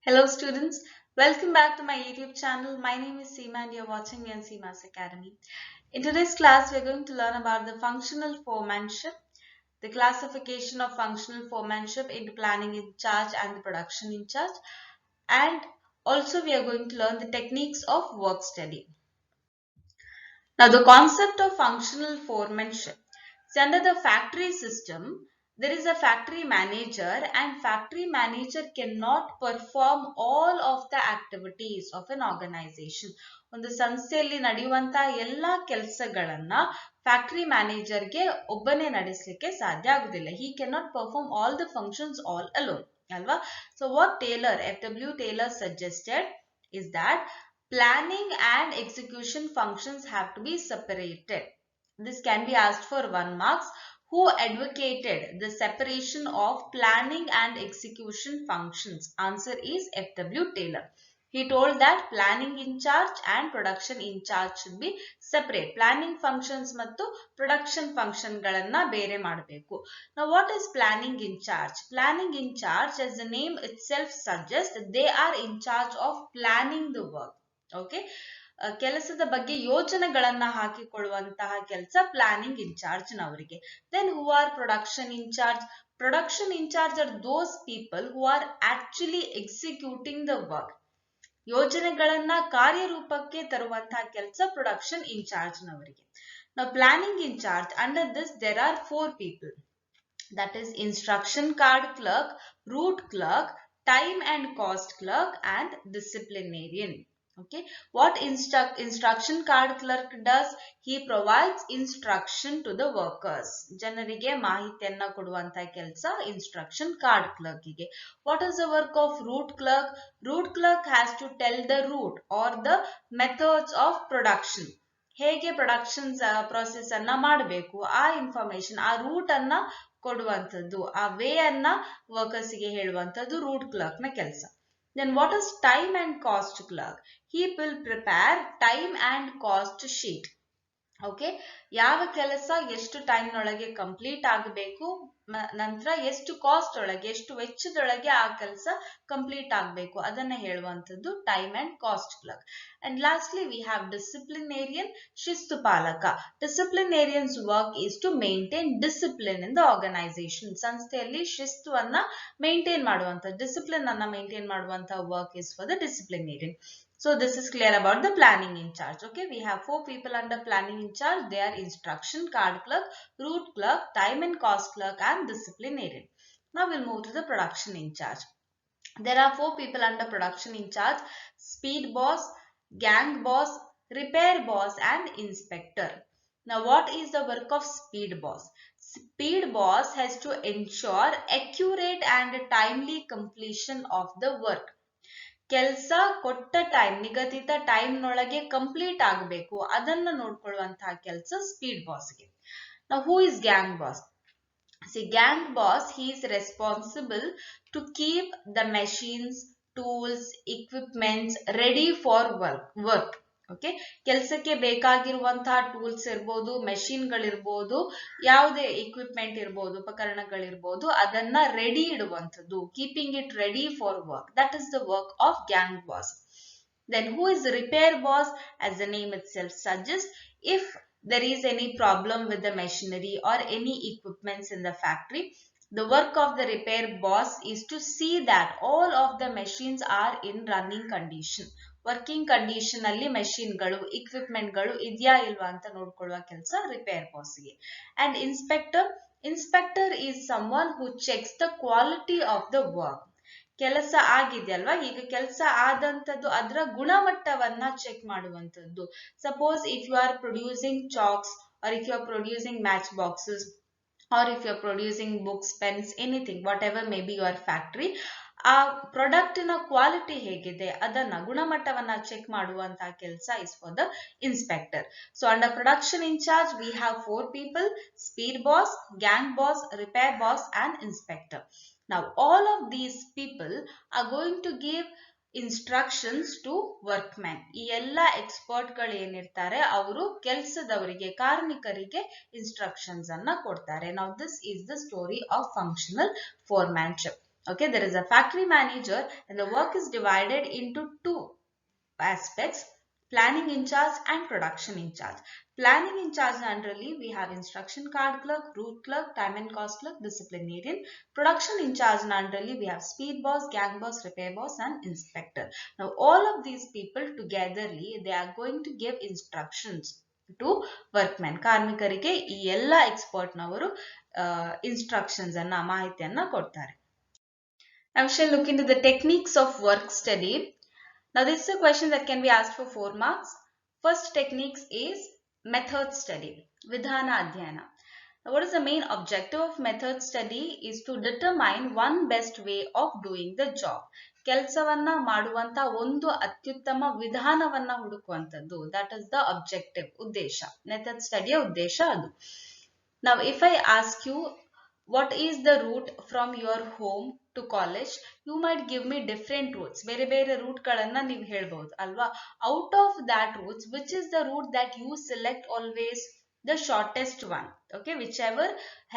Hello students, welcome back to my YouTube channel. My name is Seema and you're watching me on Seema's Academy. In today's class, we're going to learn about the functional foremanship, the classification of functional foremanship into planning in charge and the production in charge, and also we are going to learn the techniques of work study. Now the concept of functional foremanship. See, under the factory system, there is a factory manager and factory manager cannot perform all of the activities of an organization. ಒಂದು ಸಂಸ್ಥೆಯಲ್ಲಿ ನಡೆಯುವಂತಹ ಎಲ್ಲ ಕೆಲಸಗಳನ್ನ factory ಮ್ಯಾನೇಜರ್ಗೆ ಒಬ್ಬನೇ ನಡೆಸಲಿಕ್ಕೆ ಸಾಧ್ಯ ಆಗುದಿಲ್ಲ. He cannot perform all the functions all alone. ಅಲ್ವಾ? So what F.W. Taylor suggested is that planning and execution functions have to be separated. This can be asked for 1 marks. Who advocated the separation of planning and execution functions? Answer is F.W. Taylor. He told that planning in charge and production in charge should be separate. Planning functions ಮತ್ತು production function ಗಳನ್ನ ಬೇರೆ ಮಾಡಬೇಕು. Now what is planning in charge? Planning in charge, as the name itself suggests, they are in charge of planning the work. Okay, ಕೆಲಸದ ಬಗ್ಗೆ ಯೋಜನೆಗಳನ್ನ ಹಾಕಿಕೊಳ್ಳುವಂತಹ ಕೆಲಸ planning incharge ನವರಿಗೆ. Then who are production incharge? Production incharge are those people who are actually executing the work. ಯೋಜನೆಗಳನ್ನ ಕಾರ್ಯರೂಪಕ್ಕೆ ತರುವಂತಹ ಕೆಲಸ ಪ್ರೊಡಕ್ಷನ್ ಇನ್ಚಾರ್ಜ್ ನವರಿಗೆ. ನಾವು planning incharge, under this there are 4 people. That is instruction card clerk, route clerk, time and cost clerk and disciplinarian. Okay, what instruction card clerk does? He provides instruction to the workers. ಜನರಿಗೆ ಮಾಹಿತಿಯನ್ನ ಕೊಡುವಂತ ಕೆಲಸ instruction card clerk ಗೆ. What is the work of route clerk? Route clerk has to tell the route or the methods of production. ಹೇಗೆ production process ಅನ್ನ ಮಾಡಬೇಕು, ಆ information, ಆ ರೂಟ್ ಅನ್ನ ಕೊಡುವಂಥದ್ದು, ಆ ವೇ ಅನ್ನ ವರ್ಕರ್ಸ್ ಗೆ ಹೇಳುವಂಥದ್ದು ರೂಟ್ ಕ್ಲರ್ಕ್ ನ ಕೆಲಸ. Then what is time and cost clerk? He will prepare time and cost sheet. Okay, ಯಾವ ಕೆಲಸ ಎಷ್ಟು ಟೈಮ್ ನೊಳಗೆ ಕಂಪ್ಲೀಟ್ ಆಗಬೇಕು, ನಂತರ ಎಷ್ಟು ಕಾಸ್ಟ್ ಒಳಗೆ, ಎಷ್ಟು ವೆಚ್ಚದೊಳಗೆ ಆ ಕೆಲಸ ಕಂಪ್ಲೀಟ್ ಆಗಬೇಕು, ಅದನ್ನ ಹೇಳುವಂಥದ್ದು time and cost clerk. And lastly we have disciplinarian, ಶಿಸ್ತು ಪಾಲಕ. Disciplinarians work is to maintain discipline in the organisation. ಸಂಸ್ಥೆಯಲ್ಲಿ ಶಿಸ್ತುವನ್ನ ಮೇಂಟೈನ್ ಮಾಡುವಂತ, ಡಿಸಿಪ್ಲಿನ್ ಅನ್ನ ಮೇಂಟೈನ್ ಮಾಡುವಂತ work is for the disciplinarian. So this is clear about the planning in charge. Okay, we have 4 people under planning in charge. They are instruction card clerk, route clerk, time and cost clerk and disciplinarian. Now we'll move to the production in charge. There are 4 people under production in charge: speed boss, gang boss, repair boss and inspector. Now what is the work of speed boss? Speed boss has to ensure accurate and timely completion of the work. ಕೆಲಸ ಕೊಟ್ಟ time, ನಿಗದಿತ time ನೊಳಗೆ complete ಆಗಬೇಕು, ಅದನ್ನ ನೋಡ್ಕೊಳ್ಳುವಂತಹ ಕೆಲಸ speed ಬಾಸ್ಗೆ. Now who is gang boss? See, gang boss, he is responsible to keep the machines, tools, equipments ready for work. Okay, ಕೆಲಸಕ್ಕೆ ಬೇಕಾಗಿರುವಂತಹ tools ಇರ್ಬೋದು, ಮೆಷಿನ್ ಗಳಿರ್ಬೋದು, ಯಾವುದೇ ಇಕ್ವಿಪ್ಮೆಂಟ್ ಇರ್ಬೋದು, ಉಪಕರಣಗಳಿರ್ಬೋದು, ಅದನ್ನ ರೆಡಿ ಇಡುವಂಥದ್ದು, keeping it ready for work. That is the work of gang boss. Then who is repair boss? As the name itself suggests, if there is any problem with the machinery or any equipments in the factory, the work of the repair boss is to see that all of the machines are in running condition. Working condition ಅಲ್ಲಿ ಮೆಷಿನ್ಗಳು, ಇಕ್ವಿಪ್ಮೆಂಟ್ಗಳು ಇದೆಯಾ ಇಲ್ವಾ ಅಂತ ನೋಡ್ಕೊಳ್ಳುವ ಕೆಲಸ repair ಬಾಸ್ಗೆ. And inspector is someone who checks the quality of the work. ಕೆಲಸ ಆಗಿದೆಯಲ್ವಾ, ಈಗ ಕೆಲಸ ಆದಂತದ್ದು ಅದರ ಗುಣಮಟ್ಟವನ್ನ ಚೆಕ್ ಮಾಡುವಂತದ್ದು. Suppose if you are producing chalks or if you are producing match boxes or if you are producing books, pens, anything, whatever may be your factory, ಆ product ನ ಕ್ವಾಲಿಟಿ ಹೇಗಿದೆ, ಅದನ್ನ ಗುಣಮಟ್ಟವನ್ನ ಚೆಕ್ ಮಾಡುವಂತಹ ಕೆಲಸ is for the inspector. So under production in charge we have 4 people: speed boss, gang boss, repair boss and inspector. Now all of these people are going to give instructions to workmen. ಈ ಎಲ್ಲ expert ಗಳು ಏನಿರ್ತಾರೆ ಅವರು ಕೆಲಸದವರಿಗೆ, ಕಾರ್ಮಿಕರಿಗೆ instructions ಅನ್ನ ಕೊಡ್ತಾರೆ. Now this is the story of functional foremanship. Okay, there is a factory manager and the work is divided into two aspects: planning in charge and production in charge. Planning in charge generally we have instruction card clerk, route clerk, time and cost clerk, disciplinarian. Production in charge generally we have speed boss, gang boss, repair boss and inspector. Now all of these people togetherly they are going to give instructions to workmen. ಕಾರ್ಮಿಕರಿಗೆ ಈ ಎಲ್ಲ expert ನವರು instructions ಅನ್ನ ಮಾಹಿತಿಯನ್ನ ಕೊಡ್ತಾರೆ. Now we shall look into the techniques of work study. Now this is a question that can be asked for 4 marks. First techniques is method study, vidhana adhyayana. Now what is the main objective of method study is to determine one best way of doing the job. ಕೆಲಸವನ್ನ ಮಾಡುವಂತ ಒಂದು ಅತ್ಯುತ್ತಮ ವಿಧಾನವನ್ನ ಹುಡುಕುವಂತದ್ದು. That is the objective, ಉದ್ದೇಶ. Method study ಉದ್ದೇಶ ಅದು. Now if I ask you what is the route from your home to college, you might give me different routes. ಬೇರೆ ಬೇರೆ ರೂಟ್ ಗಳನ್ನ ನೀವು ಹೇಳ್ಬಹುದು ಅಲ್ವಾ. Out of that routes, which is the route that you select always the shortest one, okay, whichever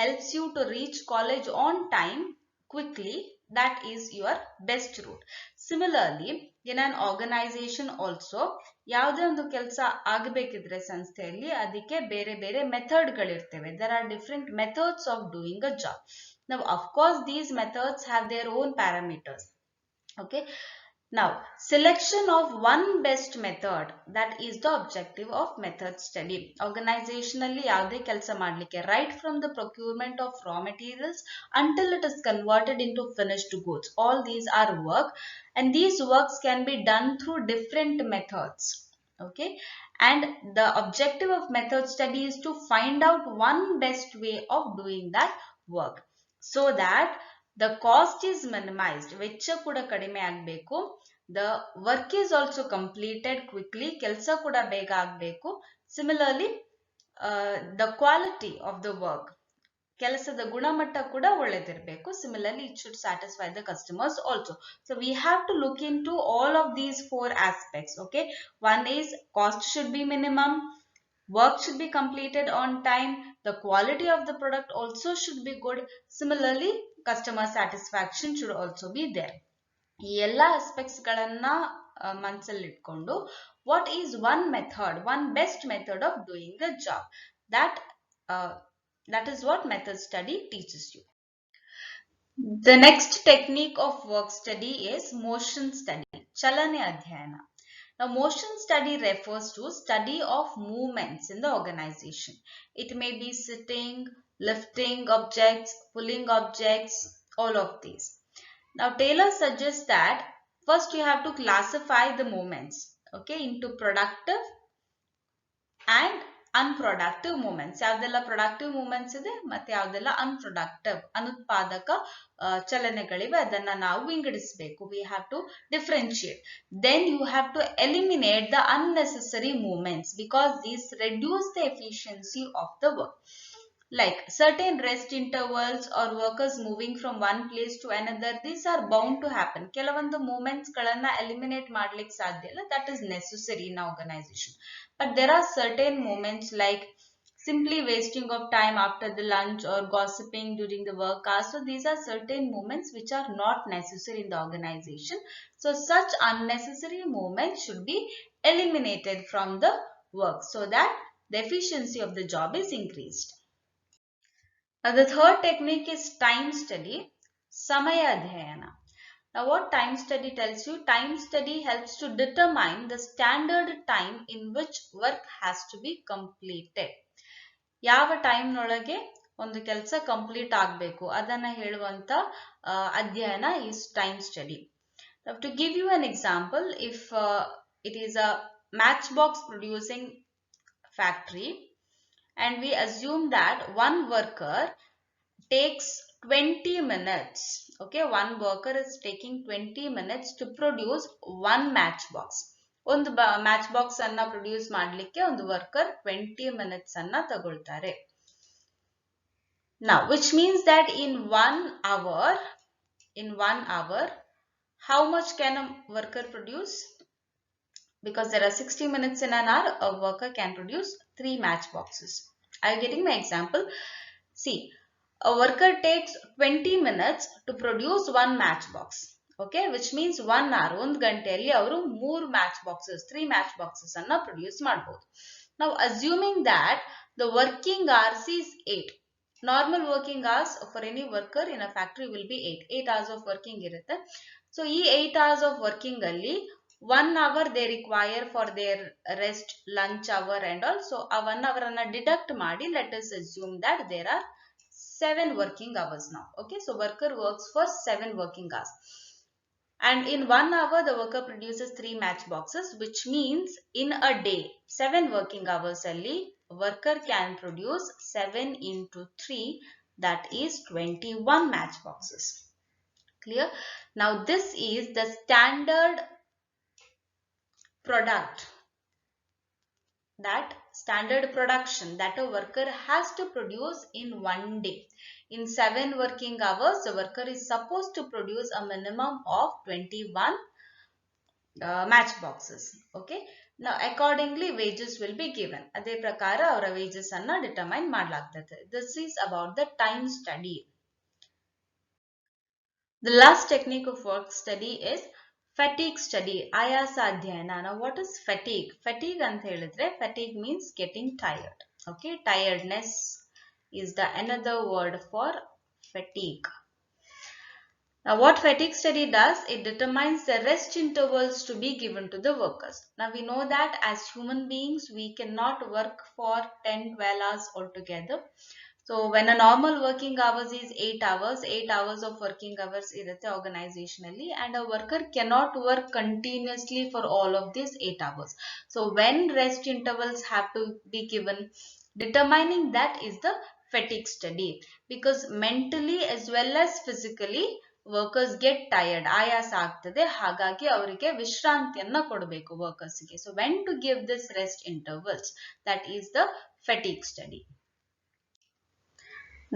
helps you to reach college on time quickly, that is your best route. Similarly, in an organization also, ಯಾವುದೇ ಒಂದು ಕೆಲಸ ಆಗಬೇಕಿದ್ರೆ ಸಂಸ್ಥೆಯಲ್ಲಿ ಅದಕ್ಕೆ ಬೇರೆ ಬೇರೆ method ಗಳಿರ್ತವೆ. There are different methods of doing a job. Now of course these methods have their own parameters. Okay, now selection of one best method, that is the objective of method study. Organizationally ಯಾವುದೇ ಕೆಲಸ ಮಾಡಲಿಕ್ಕೆ right from the procurement of raw materials until it is converted into finished goods, all these are work, and these works can be done through different methods. Okay, and the objective of method study is to find out one best way of doing that work so that the cost is minimized, ವೆಚ್ಚ ಕೂಡ ಕಡಿಮೆ ಆಗಬೇಕು, the work is also completed quickly, ಕೆಲಸ ಕೂಡ ಬೇಗ ಆಗಬೇಕು. Similarly, the quality of the work, ಕೆಲಸದ ಗುಣಮಟ್ಟ ಕೂಡ ಒಳ್ಳೆದಿರಬೇಕು. Similarly, it should satisfy the customers also. So we have to look into all of these 4 aspects. Okay, one is cost should be minimum, work should be completed on time, the quality of the product also should be good. Similarly, customer satisfaction should also be there. ಈ ಎಲ್ಲ aspects ಗಳನ್ನ ಮನಸ್ಸಲ್ಲಿ ಇಟ್ಕೊಂಡು what is one method, one best method of doing the job, that is what method study teaches you. The next technique of work study is motion study, chalane adhyayana. Now motion study refers to study of movements in the organization. It may be sitting, lifting objects, pulling objects, all of these. Now Taylor suggests that first you have to classify the movements, okay, into productive and unproductive movements. ಯಾವುದೆಲ್ಲ productive movements ಇದೆ ಮತ್ತೆ ಯಾವುದೆಲ್ಲ unproductive ಅನುತ್ಪಾದಕ ಚಲನೆಗಳಿವೆ ಅದನ್ನ ನಾವು ವಿಂಗಡಿಸಬೇಕು. We have to differentiate. Then you have to eliminate the unnecessary movements because these reduce the efficiency of the work. Like certain rest intervals or workers moving from one place to another, these are bound to happen. ಕೆಲವೊಂದು movements ಗಳನ್ನ eliminate ಮಾಡ್ಲಿಕ್ಕೆ ಸಾಧ್ಯ ಇಲ್ಲ, that is necessary in organization. But there are certain moments like simply wasting of time after the lunch or gossiping during the work hours. So these are certain moments which are not necessary in the organization. So such unnecessary moments should be eliminated from the work so that the efficiency of the job is increased. Now the third technique is time study, samaya adhyayana. Now what time study tells you? Time study helps to determine the standard time in which work has to be completed. ಯಾವ time ನೊಳಗೆ ಒಂದು ಕೆಲಸ complete ಆಗಬೇಕು ಅದನ್ನ ಹೇಳುವಂತ ಅಧ್ಯಯನ is time study. Now to give you an example, if it is a matchbox producing factory and we assume that one worker takes 20 minutes. Okay, one worker is taking 20 minutes to produce one matchbox. ಒಂದು match box ಅನ್ನ produce ಮಾಡ್ಲಿಕ್ಕೆ ಒಂದು worker 20 minutes ಅನ್ನ ತಗೊಳ್ತಾರೆ. Now, which means that in 1 hour, how much can a worker produce? Because there are 60 minutes in an hour, a worker can produce 3 matchboxes. Are you getting my example? See, a worker takes 20 minutes to produce one matchbox. Okay, which means 1 hour, ಒಂದು ಗಂಟೆಯಲ್ಲಿ ಅವರು 3 match boxes, 3 match boxes ಅನ್ನ produce ಮಾಡಬಹುದು. Now assuming that the working hours is 8. Normal working hours for any worker in a factory will be 8 hours of working ಇರುತ್ತೆ. So ಈ 8 hours of working ಅಲ್ಲಿ 1 hour they require for their rest, lunch hour and all. So ಆ 1 hour ಅನ್ನ deduct ಮಾಡಿ, let us assume that there are 7 working hours now. Okay, so worker works for 7 working hours. And in 1 hour, the worker produces 3 matchboxes, which means in a day, 7 working hours only, worker can produce 7 into 3, that is 21 matchboxes. Clear? Now, this is the standard product, that standard production that a worker has to produce in one day. In 7 working hours, the worker is supposed to produce a minimum of 21 matchboxes. Okay. Now, accordingly, wages will be given. ಅದೇ ಪ್ರಕಾರ ಅವರ wages ಅನ್ನ determine ಮಾಡಲಾಗ್ತದೆ. This is about the time study. The last technique of work study is fatigue study, ಆಯಾಸ ಅಧ್ಯಯನ. Now, what is fatigue? Fatigue ಅಂತ ಹೇಳಿದ್ರೆ, fatigue means getting tired. Okay, tiredness is the another word for fatigue. Now, what fatigue study does, it determines the rest intervals to be given to the workers. Now, we know that as human beings, we cannot work for 10-12 hours altogether. So, when a normal working hours is 8 hours, 8 hours of working hours irutte organizationally, and a worker cannot work continuously for all of these 8 hours. So, when rest intervals have to be given, determining that is the fatigue study, because mentally as well as physically workers get tired, ಆಯಾಸ ಆಗ್ತದೆ, ಹಾಗಾಗಿ ಅವರಿಗೆ ವಿಶ್ರಾಂತಿಯನ್ನ ಕೊಡಬೇಕು workers ಗೆ. So when to give this rest intervals, that is the fatigue study.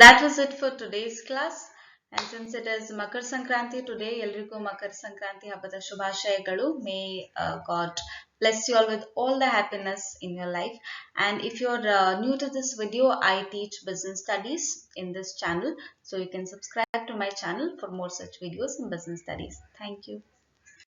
That was it for today's class. And since it is Makar Sankranti today, ಎಲ್ರಿಗೂ ಮಕರ ಸಂಕ್ರಾಂತಿ ಹಬ್ಬದ ಶುಭಾಶಯಗಳು. May God bless you all with all the happiness in your life. And if you're new to this video, I teach business studies in this channel. So you can subscribe to my channel for more such videos in business studies. Thank you.